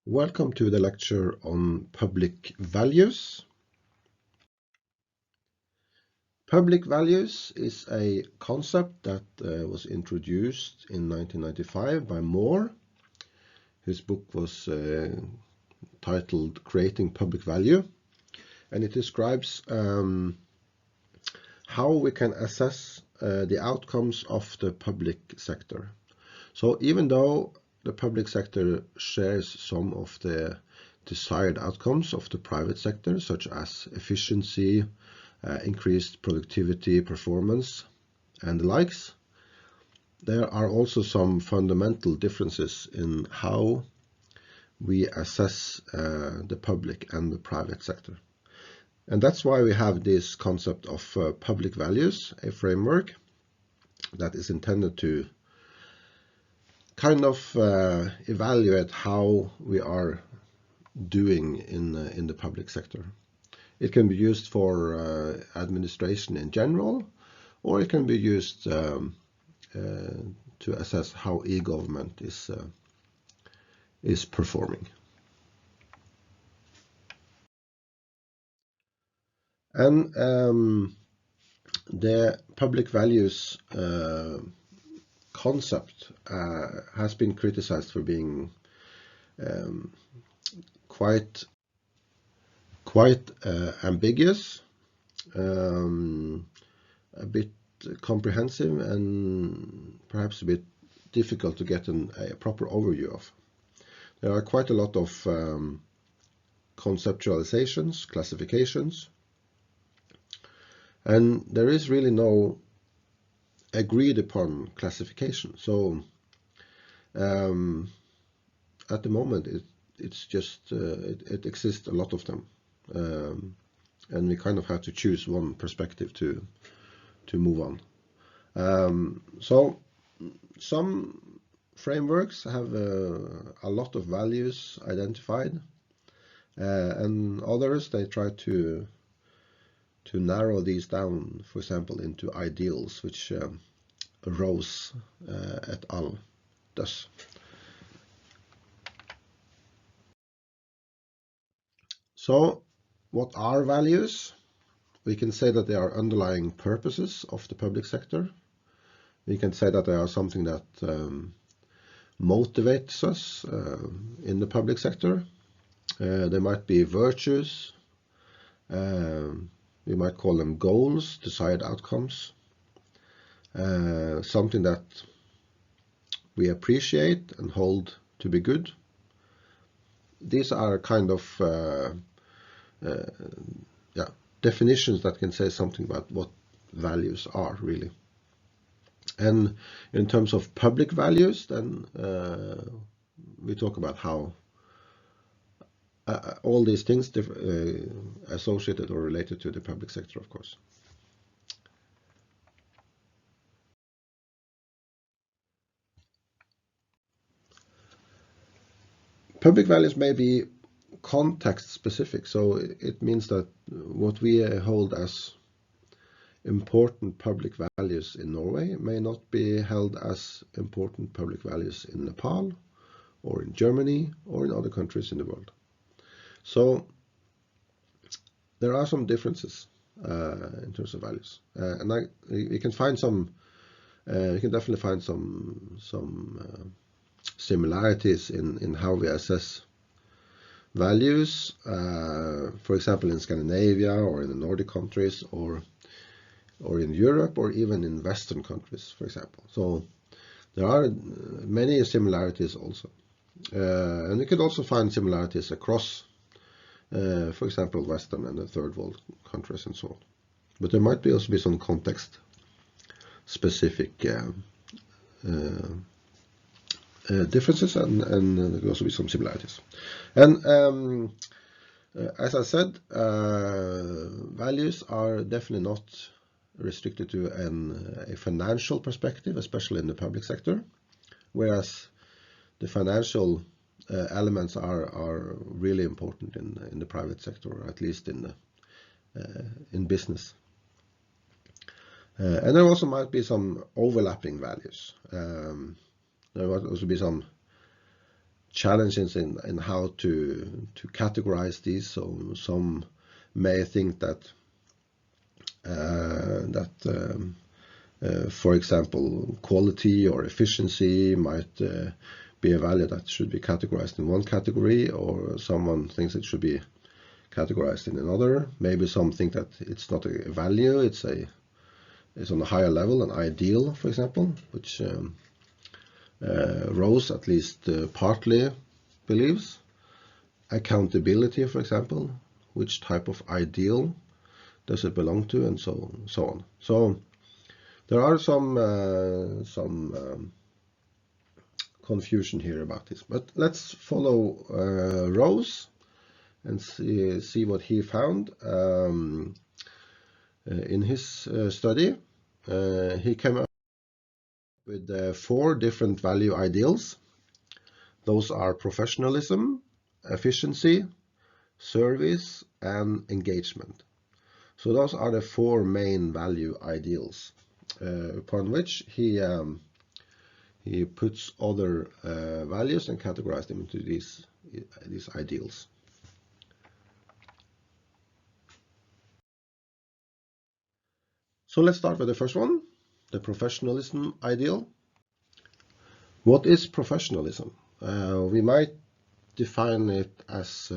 Welcome to the lecture on public values. Public values is a concept that was introduced in 1995 by Moore. His book was titled Creating Public Value, and it describes how we can assess the outcomes of the public sector. So even though the public sector shares some of the desired outcomes of the private sector, such as efficiency, increased productivity, performance, and the likes, there are also some fundamental differences in how we assess the public and the private sector. And that's why we have this concept of public values, a framework that is intended to kind of evaluate how we are doing in the public sector. It can be used for administration in general, or it can be used to assess how e-government is performing. And the public values concept has been criticized for being quite ambiguous, a bit comprehensive, and perhaps a bit difficult to get a proper overview of. There are quite a lot of conceptualizations, classifications, and there is really no agreed upon classification. So at the moment it's just it exists a lot of them, and we kind of have to choose one perspective to move on. So some frameworks have a lot of values identified, and others they try to narrow these down, for example, into ideals, which Rose et al. Does. So what are values? We can say that they are underlying purposes of the public sector. We can say that they are something that motivates us in the public sector. They might be virtues. We might call them goals, desired outcomes. Something that we appreciate and hold to be good. These are kind of definitions that can say something about what values are really. And in terms of public values, then we talk about how all these things associated or related to the public sector, of course. Public values may be context specific, so it means that what we hold as important public values in Norway may not be held as important public values in Nepal or in Germany or in other countries in the world. So there are some differences in terms of values, and we can find some. We can definitely find some similarities in how we assess values, for example, in Scandinavia or in the Nordic countries, or in Europe, or even in Western countries, for example. So there are many similarities also, and we could also find similarities across, for example, Western and the Third World countries and so on. But there might also be some context specific differences, and there could also be some similarities. And as I said, values are definitely not restricted to a financial perspective, especially in the public sector, whereas the financial elements are really important in the private sector, or at least in business. And there also might be some overlapping values. There might also be some challenges in how to categorize these. So some may think that for example, quality or efficiency might be a value that should be categorized in one category, or someone thinks it should be categorized in another. Maybe some think that it's not a value, it's on a higher level, an ideal, for example, which Rose at least partly believes. Accountability, for example, which type of ideal does it belong to, and so on. So there are some confusion here about this, but let's follow Rose and see what he found in his study. He came up with 4 different value ideals. Those are professionalism, efficiency, service, and engagement. So those are the 4 main value ideals upon which he puts other values and categorizes them into these ideals. So let's start with the first one, the professionalism ideal. What is professionalism? We might define it as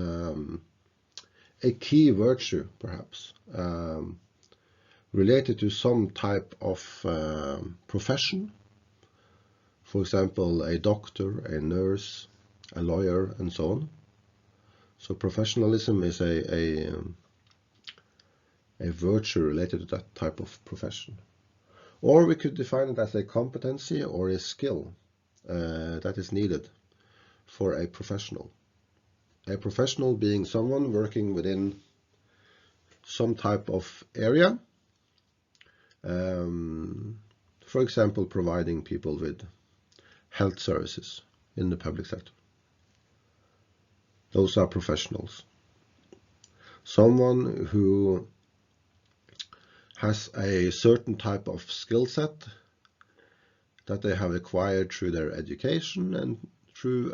a key virtue, perhaps, related to some type of profession. For example, a doctor, a nurse, a lawyer, and so on. So professionalism is a virtue related to that type of profession. Or we could define it as a competency or a skill that is needed for a professional. A professional being someone working within some type of area, for example, providing people with health services in the public sector. Those are professionals. Someone who has a certain type of skill set that they have acquired through their education and through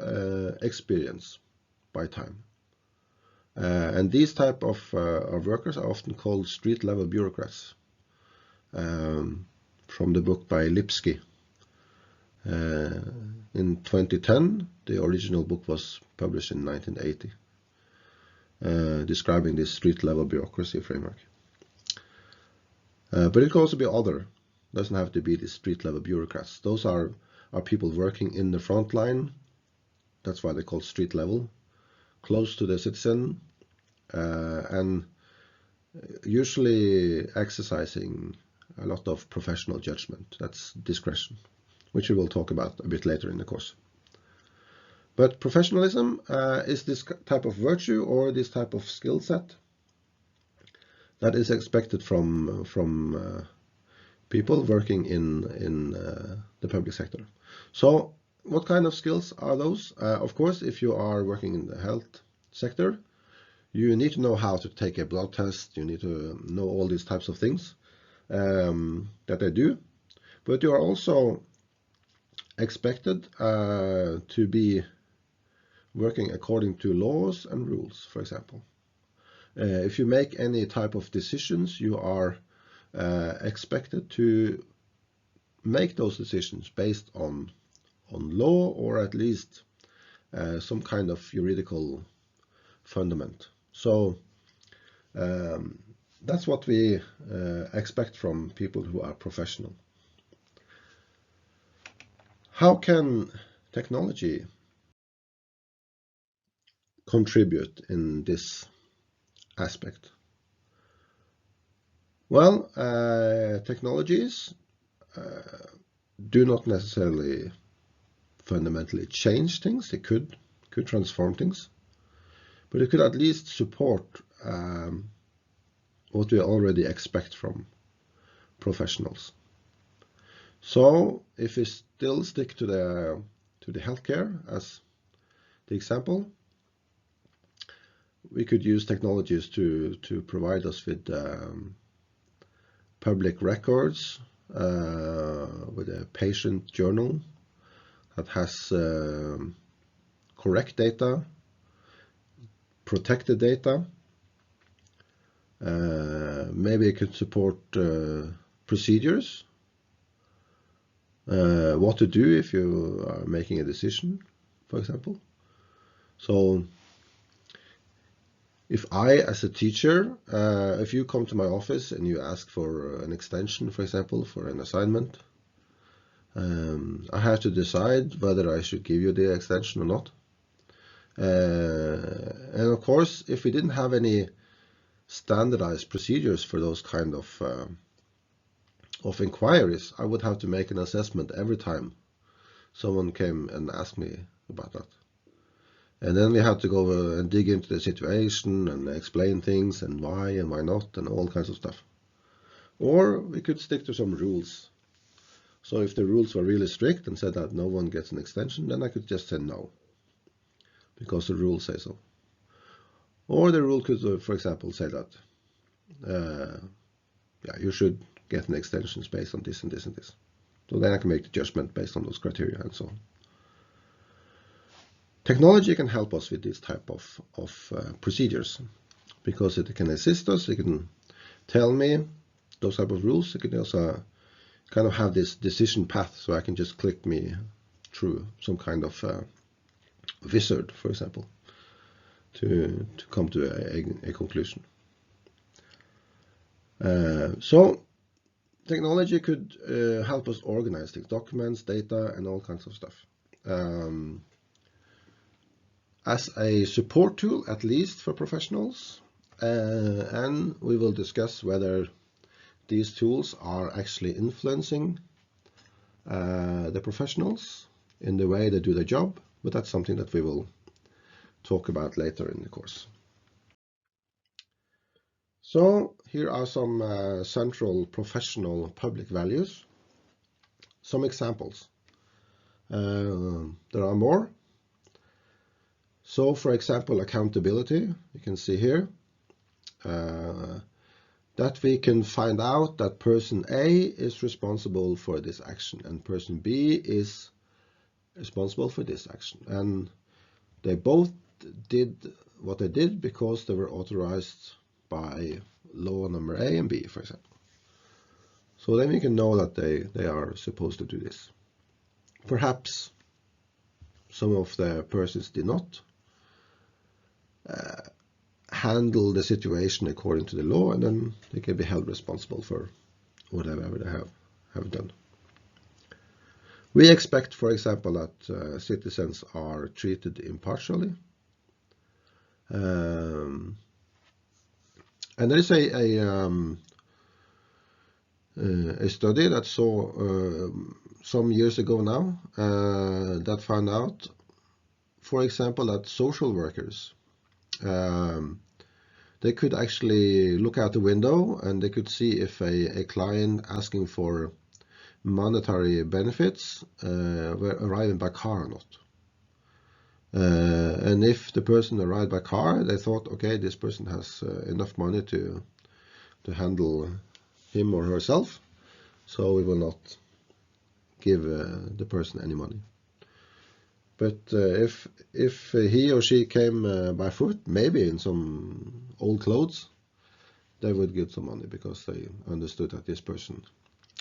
experience by time. And these type of workers are often called street-level bureaucrats, from the book by Lipsky. In 2010, the original book was published in 1980, describing this street-level bureaucracy framework. But it can also be other. It doesn't have to be the street-level bureaucrats. Those are people working in the front line. That's why they're called street-level, close to the citizen, and usually exercising a lot of professional judgment. That's discretion, which we will talk about a bit later in the course. But professionalism is this type of virtue or this type of skill set that is expected from people working in the public sector. So what kind of skills are those? Of course, if you are working in the health sector, you need to know how to take a blood test. You need to know all these types of things that they do. But you are also expected to be working according to laws and rules, for example. If you make any type of decisions, you are expected to make those decisions based on law, or at least some kind of juridical fundament. So that's what we expect from people who are professional. How can technology contribute in this aspect? Well, technologies do not necessarily fundamentally change things. It could transform things, but it could at least support what we already expect from professionals. So if we still stick to the healthcare as the example, we could use technologies to provide us with public records, with a patient journal that has correct data, protect the data. Maybe it could support procedures, what to do if you are making a decision, for example. So if I, as a teacher, if you come to my office and you ask for an extension, for example, for an assignment, I have to decide whether I should give you the extension or not. And of course, if we didn't have any standardized procedures for those kind of inquiries, I would have to make an assessment every time someone came and asked me about that. And then we had to go and dig into the situation and explain things and why not and all kinds of stuff. Or we could stick to some rules. So if the rules were really strict and said that no one gets an extension, then I could just say no, because the rules say so. Or the rule could, for example, say that yeah, you should get an extension based on this and this and this. So then I can make the judgment based on those criteria and so on. Technology can help us with this type of procedures, because it can assist us. It can tell me those type of rules. It can also kind of have this decision path, so I can just click me through some kind of wizard, for example, to come to a conclusion. So technology could help us organize the documents, data, and all kinds of stuff. As a support tool, at least for professionals, and we will discuss whether these tools are actually influencing the professionals in the way they do their job, but that's something that we will talk about later in the course. So here are some central professional public values. Some examples. There are more. So, for example, accountability, you can see here, that we can find out that person A is responsible for this action and person B is responsible for this action. And they both did what they did because they were authorized by law number A and B, for example. So then we can know that they are supposed to do this. Perhaps some of the persons did not handle the situation according to the law, and then they can be held responsible for whatever they have done. We expect, for example, that citizens are treated impartially. And there is a study that saw some years ago now that found out, for example, that social workers, they could actually look out the window and they could see if a client asking for monetary benefits were arriving by car or not. And if the person arrived by car, they thought, okay, this person has enough money to handle him or herself, so we will not give the person any money. But if he or she came by foot, maybe in some old clothes, they would give some money because they understood that this person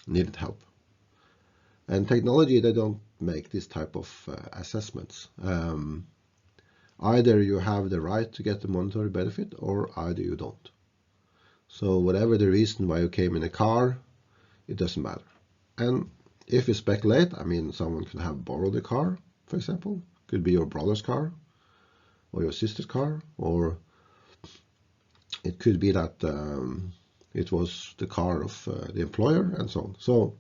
needed help. And technology, they don't make this type of assessments. Either you have the right to get the monetary benefit or either you don't. So whatever the reason why you came in a car, it doesn't matter. And if you speculate, I mean, someone could have borrowed a car, for example. Could be your brother's car or your sister's car, or it could be that it was the car of the employer and so on. So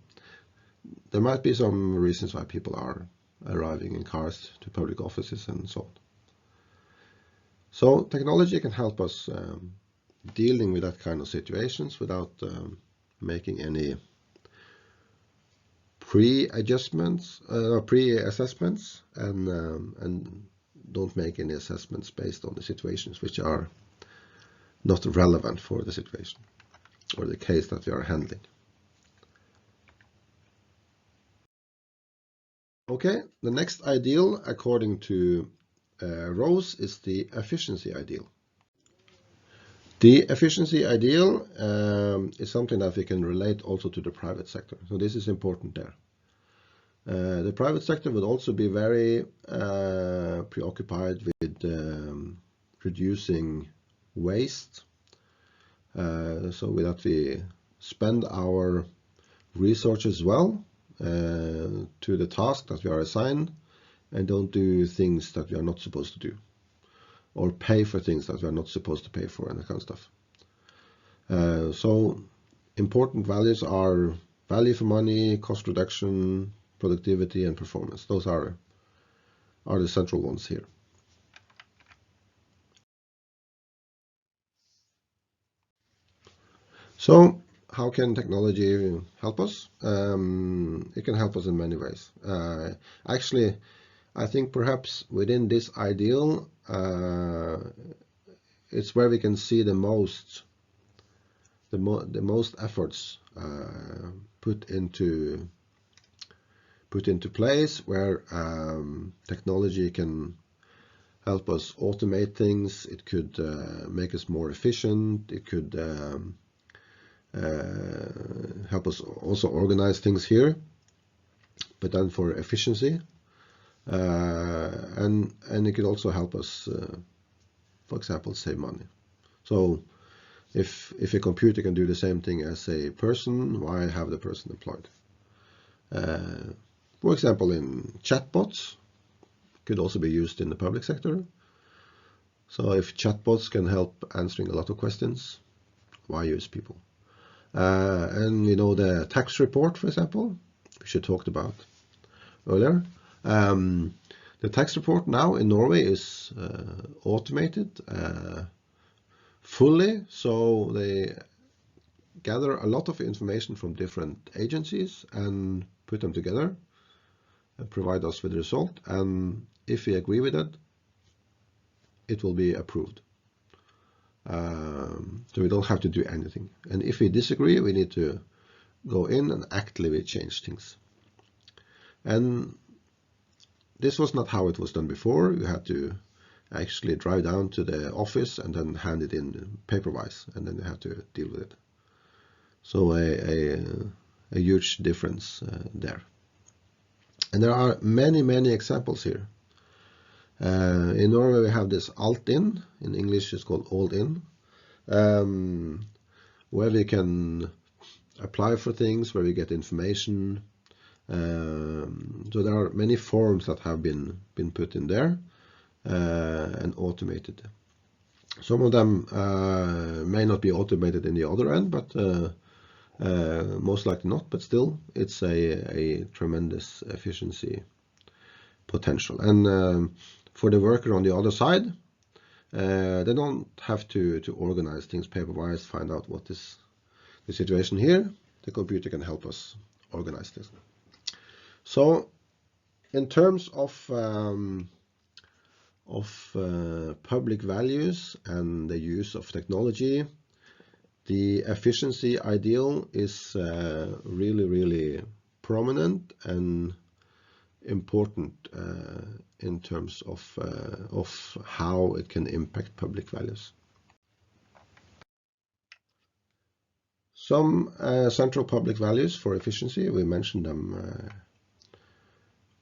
there might be some reasons why people are arriving in cars to public offices and so on. So technology can help us dealing with that kind of situations without making any pre-assessments, and don't make any assessments based on the situations which are not relevant for the situation or the case that we are handling. Okay, the next ideal, according to rows is the efficiency ideal. The efficiency ideal is something that we can relate also to the private sector. So this is important there. The private sector would also be very preoccupied with reducing waste, so that we spend our resources well to the task that we are assigned, and don't do things that we are not supposed to do, or pay for things that we are not supposed to pay for, and that kind of stuff. So important values are value for money, cost reduction, productivity, and performance. Those are the central ones here. So how can technology help us? It can help us in many ways. Actually, I think perhaps within this ideal, it's where we can see the most efforts put into place, where technology can help us automate things. It could make us more efficient. It could help us also organize things here, but then for efficiency, and it could also help us, for example, save money. So if a computer can do the same thing as a person, why have the person employed? For example, in chatbots, could also be used in the public sector. So if chatbots can help answering a lot of questions, why use people? And you know, the tax report, for example, which I talked about earlier. The tax report now in Norway is automated fully, so they gather a lot of information from different agencies and put them together and provide us with the result. And if we agree with it, it will be approved. So we don't have to do anything. And if we disagree, we need to go in and actively change things. And this was not how it was done before. You had to actually drive down to the office and then hand it in paper-wise, and then you have to deal with it. So a huge difference there. And there are many, many examples here. In Norway we have this Altinn, in English it's called All-in, where we can apply for things, where we get information. So there are many forms that have been put in there and automated. Some of them may not be automated in the other end, but most likely not, but still it's a tremendous efficiency potential. And for the worker on the other side, they don't have to organize things paper-wise, find out what is the situation here. The computer can help us organize this. So in terms of public values and the use of technology, the efficiency ideal is really, really prominent and important in terms of how it can impact public values. Some central public values for efficiency, we mentioned them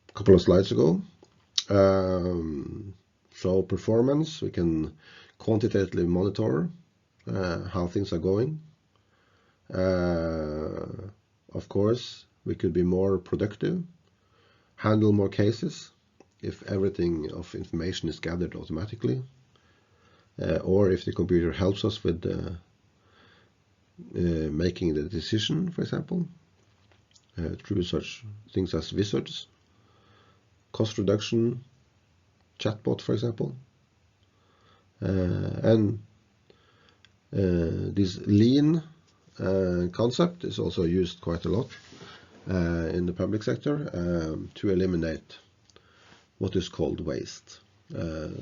a couple of slides ago. So performance, we can quantitatively monitor how things are going. Of course, we could be more productive, handle more cases if everything of information is gathered automatically, or if the computer helps us with making the decision, for example, through such things as wizards, cost reduction, chatbot, for example, and this lean concept is also used quite a lot in the public sector to eliminate what is called waste.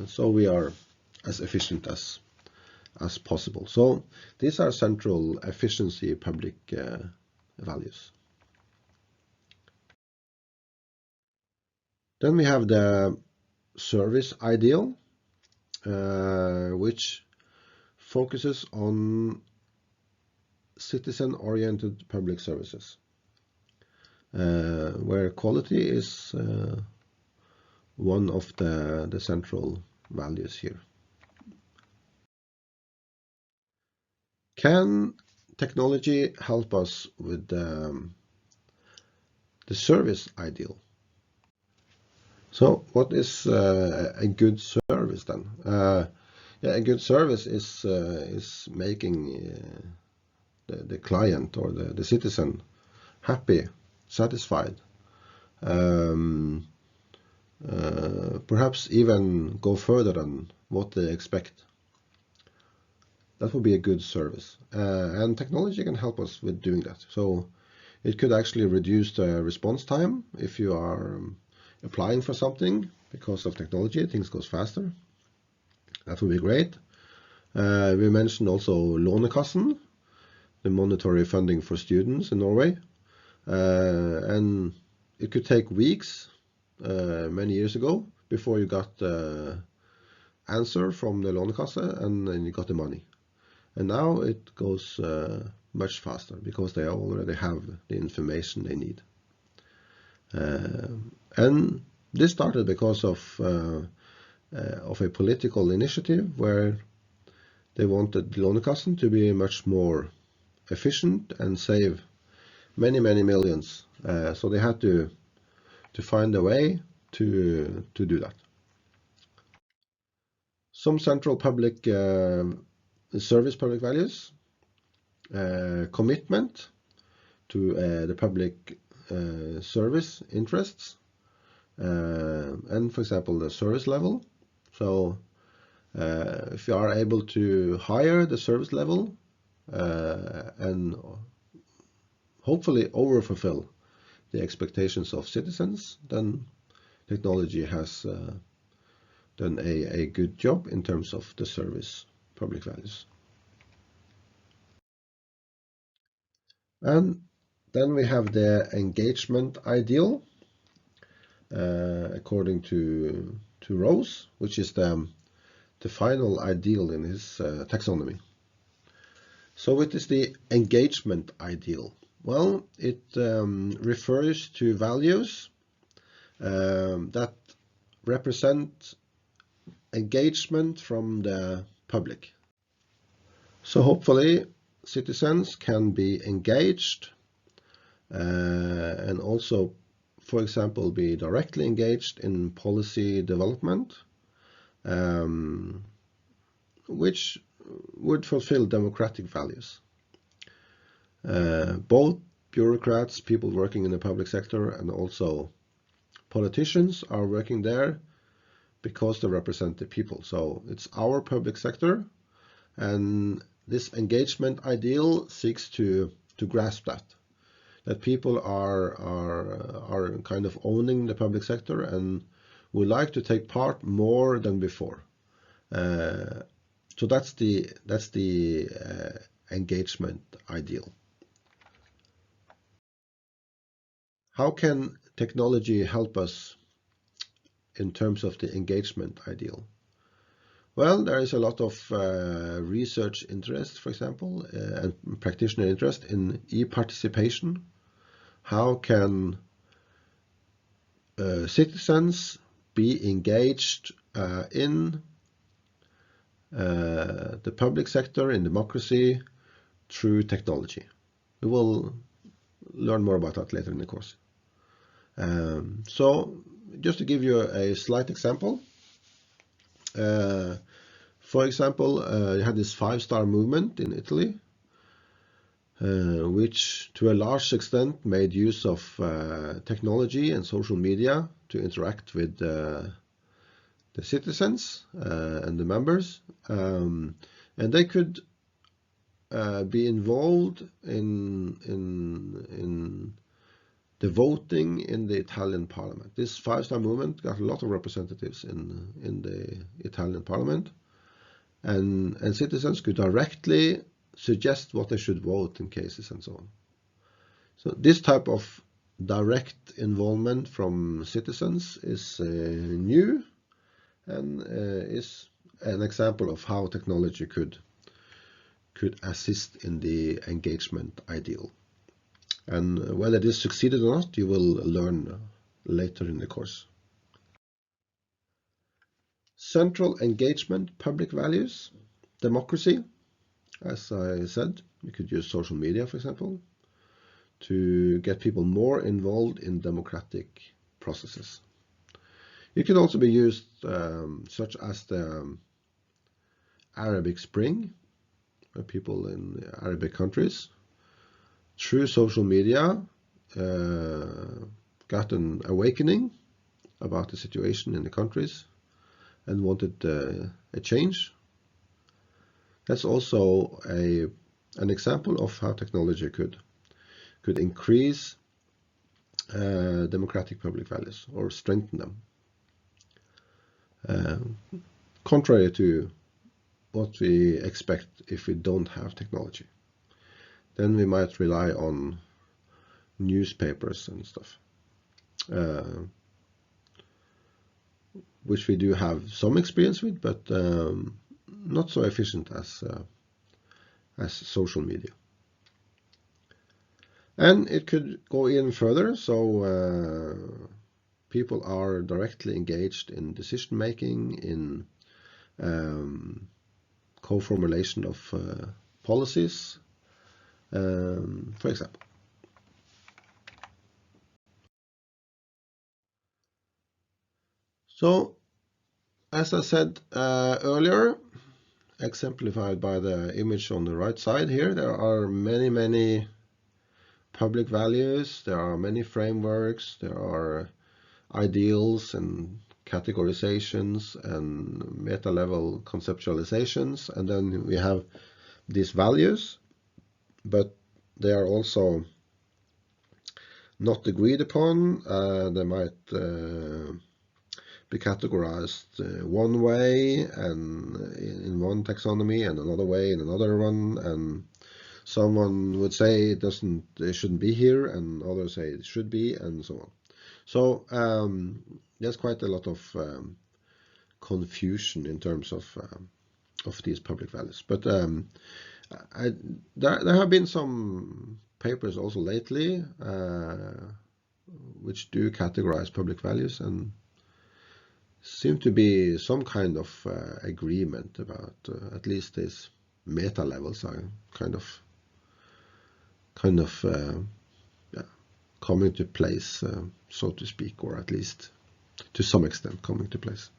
So we are as efficient as possible. So these are central efficiency public values. Then we have the service ideal, which focuses on citizen-oriented public services, where quality is one of the central values here. Can technology help us with the service ideal? So what is a good service then? Yeah, a good service is making the client or the citizen happy, satisfied, perhaps even go further than what they expect. That would be a good service, and technology can help us with doing that. So it could actually reduce the response time if you are applying for something. Because of technology, things goes faster. That would be great. We mentioned also Lånekassen, the monetary funding for students in Norway, and it could take weeks many years ago before you got the answer from the Lånekasse and then you got the money. And now it goes much faster because they already have the information they need. And this started because of a political initiative where they wanted Lånekassen to be much more efficient and save many millions. So they had to find a way to do that. Some central public service public values, commitment to the public service interests, and for example the service level. So if you are able to higher the service level and hopefully overfulfill the expectations of citizens, then technology has done a good job in terms of the service public values. And then we have the engagement ideal, according to Rose, which is the final ideal in his taxonomy. So what is the engagement ideal? Well, it refers to values that represent engagement from the public. So hopefully citizens can be engaged and also, for example, be directly engaged in policy development, which would fulfill democratic values. Both bureaucrats, people working in the public sector, and also politicians are working there because they represent the people. So it's our public sector, and this engagement ideal seeks to grasp that people are kind of owning the public sector and would like to take part more than before. So that's the engagement ideal. How can technology help us in terms of the engagement ideal? Well, there is a lot of research interest, for example, and practitioner interest in e-participation. How can citizens be engaged in the public sector, in democracy, through technology? We will learn more about that later in the course. So just to give you a slight example, for example, you had this 5-star movement in Italy, which to a large extent made use of technology and social media to interact with the citizens and the members, and they could be involved in the voting in the Italian parliament. This 5-star movement got a lot of representatives in the Italian parliament, and citizens could directly suggest what they should vote in cases and so on. So this type of direct involvement from citizens is new, and is an example of how technology could assist in the engagement ideal. And whether this succeeded or not, you will learn later in the course. Central engagement, public values, democracy. As I said, you could use social media, for example, to get people more involved in democratic processes. It could also be used such as the Arabic Spring, where people in Arabic countries, through social media, got an awakening about the situation in the countries and wanted a change. That's also an example of how technology could increase democratic public values or strengthen them, contrary to what we expect if we don't have technology. Then we might rely on newspapers and stuff, which we do have some experience with, but not so efficient as social media. And it could go even further, so people are directly engaged in decision making, in co-formulation of policies, for example. So, as I said earlier, exemplified by the image on the right side here, there are many public values, there are many frameworks, there are ideals and categorizations and meta-level conceptualizations, and then we have these values, but they are also not agreed upon. They might be categorized one way and in one taxonomy and another way in another one, and someone would say it shouldn't be here, and others say it should be, and so on. So there's quite a lot of confusion in terms of these public values. But there have been some papers also lately which do categorize public values, and seem to be some kind of agreement about at least these meta levels are kind of coming to place, so to speak, or at least to some extent coming to place.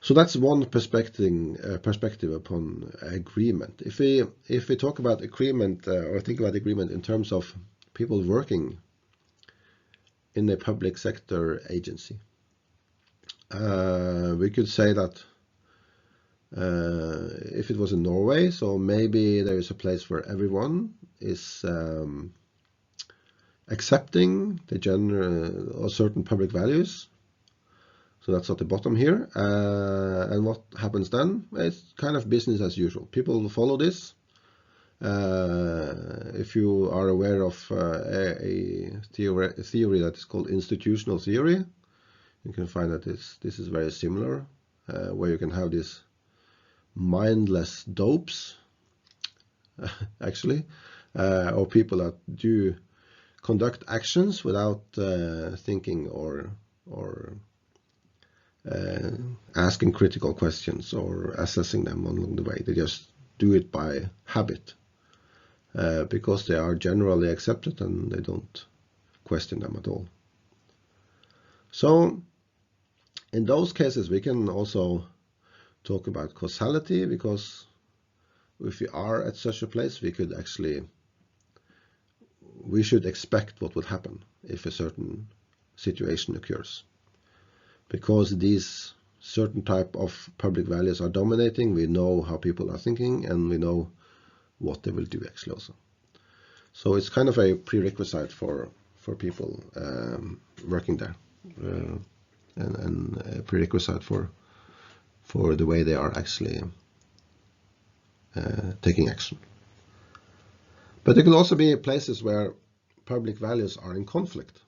So that's one perspective upon agreement. If we talk about agreement or think about agreement in terms of people working in a public sector agency, we could say that if it was in Norway, so maybe there is a place where everyone is accepting the general or certain public values. So that's at the bottom here. And what happens then? It's kind of business as usual. People follow this. If you are aware of a theory that is called institutional theory, you can find that this is very similar, where you can have these mindless dopes, actually, or people that do conduct actions without thinking or asking critical questions or assessing them along the way. They just do it by habit because they are generally accepted and they don't question them at all. So in those cases, we can also talk about causality, because if we are at such a place, we should expect what would happen if a certain situation occurs. Because these certain type of public values are dominating, we know how people are thinking and we know what they will do actually also. So it's kind of a prerequisite for people working there, and a prerequisite for the way they are actually taking action. But there can also be places where public values are in conflict.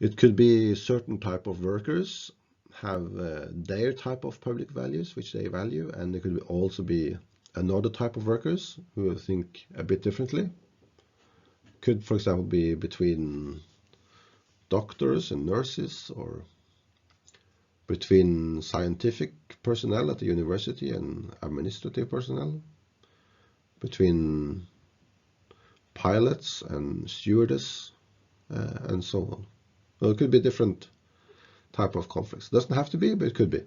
It could be certain type of workers have their type of public values which they value, and there could also be another type of workers who think a bit differently. Could, for example, be between doctors and nurses, or between scientific personnel at the university and administrative personnel, between pilots and stewardess, and so on. Well, it could be different type of conflicts. It doesn't have to be, but it could be.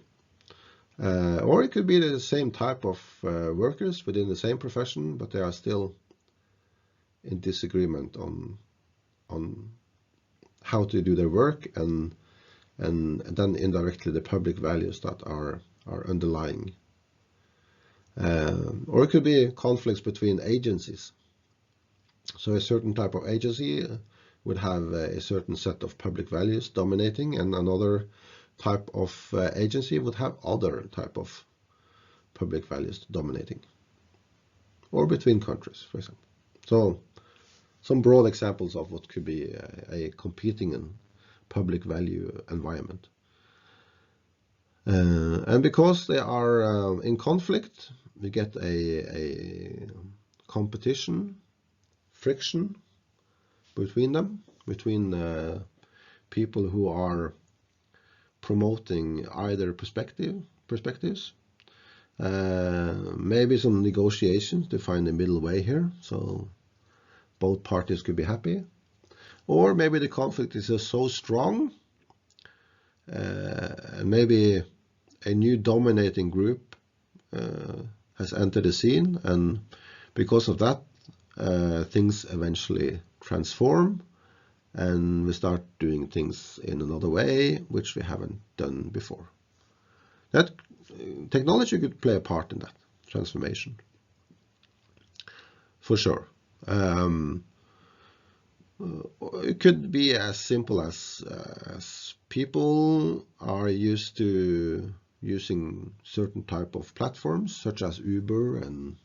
Or it could be the same type of workers within the same profession, but they are still in disagreement on how to do their work, and then indirectly the public values that are underlying. Or it could be conflicts between agencies. So a certain type of agency would have a certain set of public values dominating, and another type of agency would have other type of public values dominating. Or between countries, for example. So some broad examples of what could be a competing and public value environment. And because they are in conflict, we get a competition, friction between them, between people who are promoting either perspectives. Maybe some negotiations to find a middle way here, so both parties could be happy. Or maybe the conflict is just so strong, maybe a new dominating group has entered the scene, and because of that, things eventually transform, and we start doing things in another way, which we haven't done before. That technology could play a part in that transformation, for sure. It could be as simple as people are used to using certain type of platforms, such as Uber and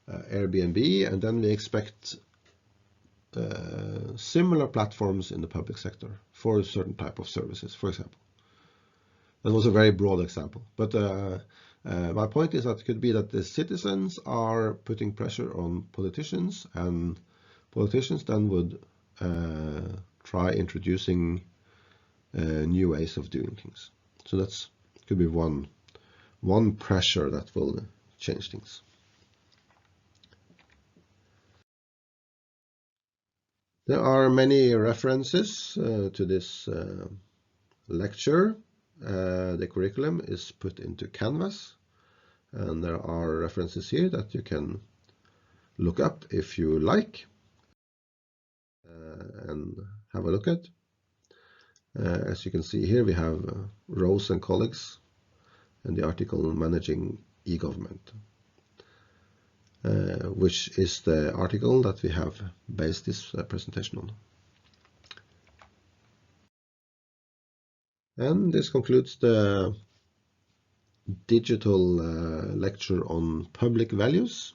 Airbnb, and then we expect similar platforms in the public sector for a certain type of services, for example. That was a very broad example, but my point is that it could be that the citizens are putting pressure on politicians, and politicians then would try introducing new ways of doing things. So that's could be one pressure that will change things. There are many references to this lecture. The curriculum is put into Canvas, and there are references here that you can look up if you like and have a look at. As you can see here, we have Rose and colleagues and the article Managing e-Government, which is the article that we have based this presentation on. And this concludes the digital lecture on public values.